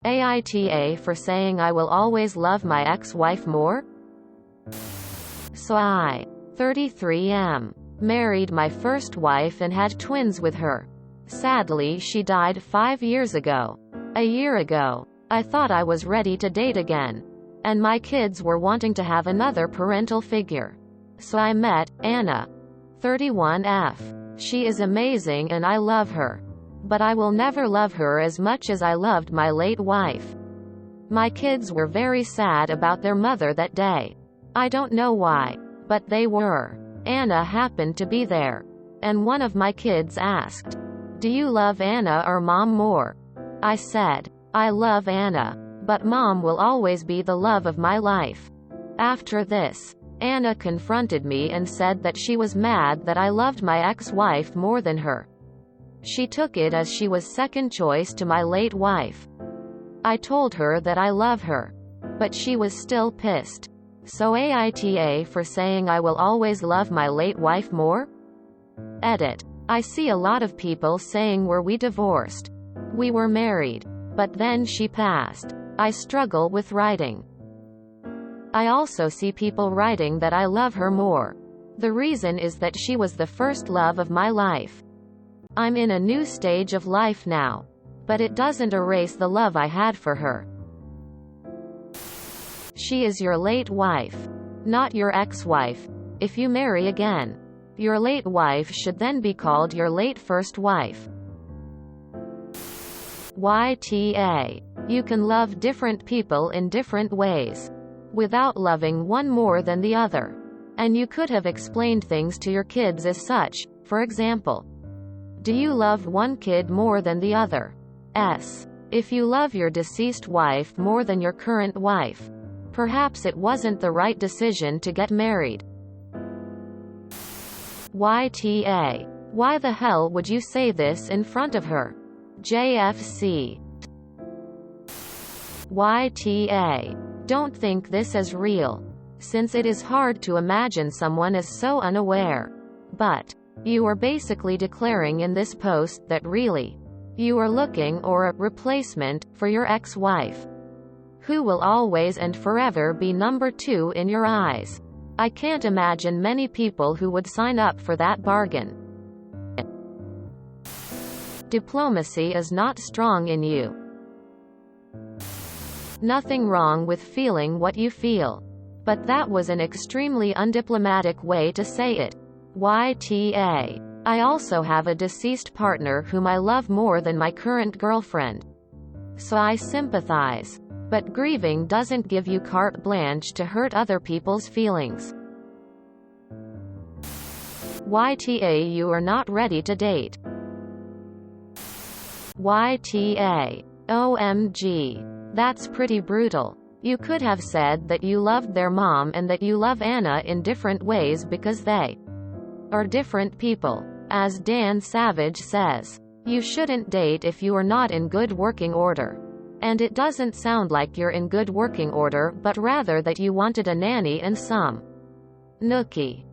AITA for saying I will always love my ex-wife more? So I, 33, am married my first wife and had twins with her. Sadly, she died 5 years ago. A year ago, I thought I was ready to date again. And my kids were wanting to have another parental figure. So I met Anna, 31F. She is amazing and I love her. But I will never love her as much as I loved my late wife. My kids were very sad about their mother that day. I don't know why, but they were. Anna happened to be there. And one of my kids asked, "Do you love Anna or Mom more?" I said, "I love Anna, but Mom will always be the love of my life." After this, Anna confronted me and said that she was mad that I loved my ex-wife more than her. She took it as she was second choice to my late wife. I told her that I love her. But she was still pissed. So AITA for saying I will always love my late wife more? Edit. I see a lot of people saying were we divorced? We were married. But then she passed. I struggle with writing. I also see people writing that I love her more. The reason is that she was the first love of my life. I'm in a new stage of life now. But it doesn't erase the love I had for her. She is your late wife, not your ex-wife. If you marry again, your late wife should then be called your late first wife. YTA. You can love different people in different ways, without loving one more than the other. And you could have explained things to your kids as such. For example, do you love one kid more than the other? If you love your deceased wife more than your current wife, perhaps it wasn't the right decision to get married. YTA. Why the hell would you say this in front of her? JFC. YTA. Don't think this is real, since it is hard to imagine someone as so unaware. But you are basically declaring in this post that really, you are looking or a replacement for your ex-wife, who will always and forever be number 2 in your eyes. I can't imagine many people who would sign up for that bargain. Diplomacy is not strong in you. Nothing wrong with feeling what you feel. But that was an extremely undiplomatic way to say it. YTA. I also have a deceased partner whom I love more than my current girlfriend. So I sympathize. But grieving doesn't give you carte blanche to hurt other people's feelings. YTA. You are not ready to date. YTA. OMG. That's pretty brutal. You could have said that you loved their mom and that you love Anna in different ways because they are different people. As Dan Savage says, you shouldn't date if you are not in good working order. And it doesn't sound like you're in good working order, but rather that you wanted a nanny and some nookie.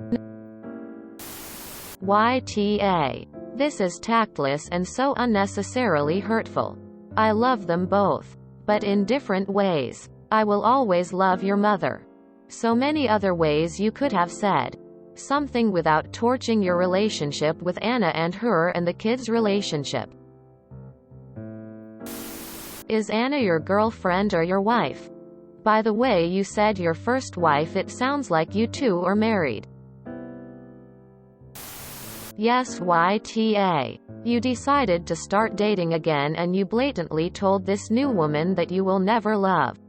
YTA. This is tactless and so unnecessarily hurtful. I love them both, but in different ways. I will always love your mother. So many other ways you could have said something without torching your relationship with Anna and her and the kids' relationship. Is Anna your girlfriend or your wife? By the way you said your first wife, it sounds like you two are married. Yes, YTA. You decided to start dating again and you blatantly told this new woman that you will never love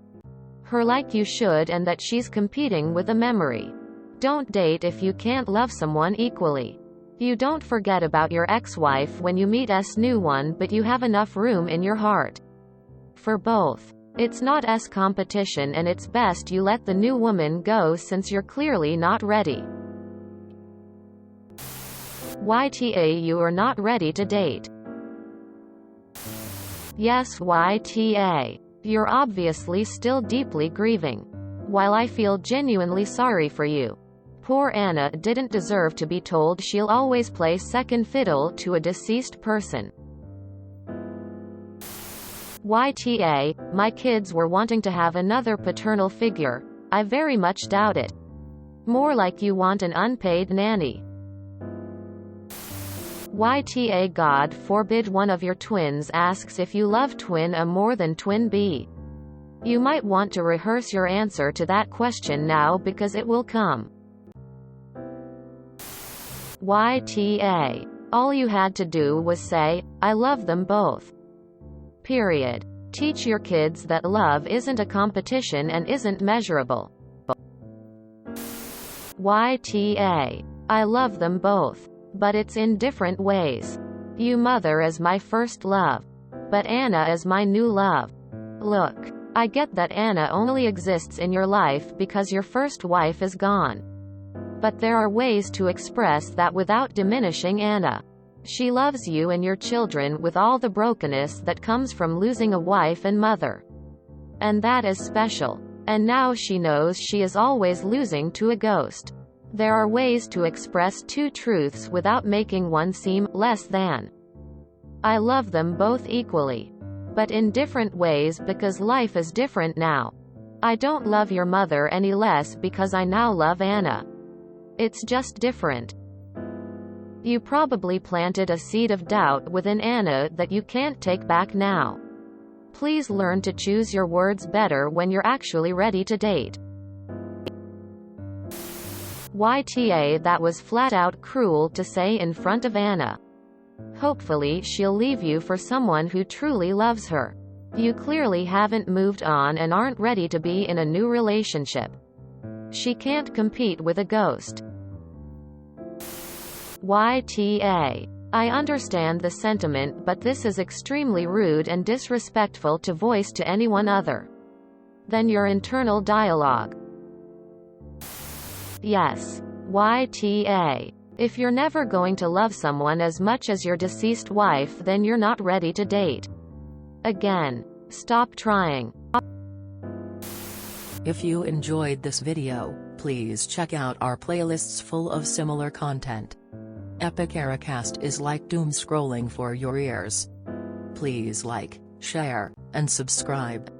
her like you should and that she's competing with a memory. Don't date if you can't love someone equally. You don't forget about your ex-wife when you meet a new one, but you have enough room in your heart for both. It's not competition, and it's best you let the new woman go since you're clearly not ready. YTA. You are not ready to date. Yes, YTA. You're obviously still deeply grieving. While I feel genuinely sorry for you, poor Anna didn't deserve to be told she'll always play second fiddle to a deceased person. YTA, my kids were wanting to have another paternal figure. I very much doubt it. More like you want an unpaid nanny. YTA, God forbid one of your twins asks if you love twin A more than twin B. You might want to rehearse your answer to that question now because it will come. YTA. All you had to do was say, I love them both. Period. Teach your kids that love isn't a competition and isn't measurable. YTA. I love them both. But it's in different ways. You mother is my first love. But Anna is my new love. Look. I get that Anna only exists in your life because your first wife is gone. But there are ways to express that without diminishing Anna. She loves you and your children with all the brokenness that comes from losing a wife and mother. And that is special. And now she knows she is always losing to a ghost. There are ways to express two truths without making one seem less than. I love them both equally. But in different ways because life is different now. I don't love your mother any less because I now love Anna. It's just different. You probably planted a seed of doubt within Anna that you can't take back now. Please learn to choose your words better when you're actually ready to date. YTA, that was flat out cruel to say in front of Anna. Hopefully she'll leave you for someone who truly loves her. You clearly haven't moved on and aren't ready to be in a new relationship. She can't compete with a ghost. YTA. I understand the sentiment, but this is extremely rude and disrespectful to voice to anyone other than your internal dialogue. Yes. YTA. If you're never going to love someone as much as your deceased wife, then you're not ready to date. Again. Stop trying. If you enjoyed this video, please check out our playlists full of similar content. Epic Ericast is like doom scrolling for your ears. Please like, share, and subscribe.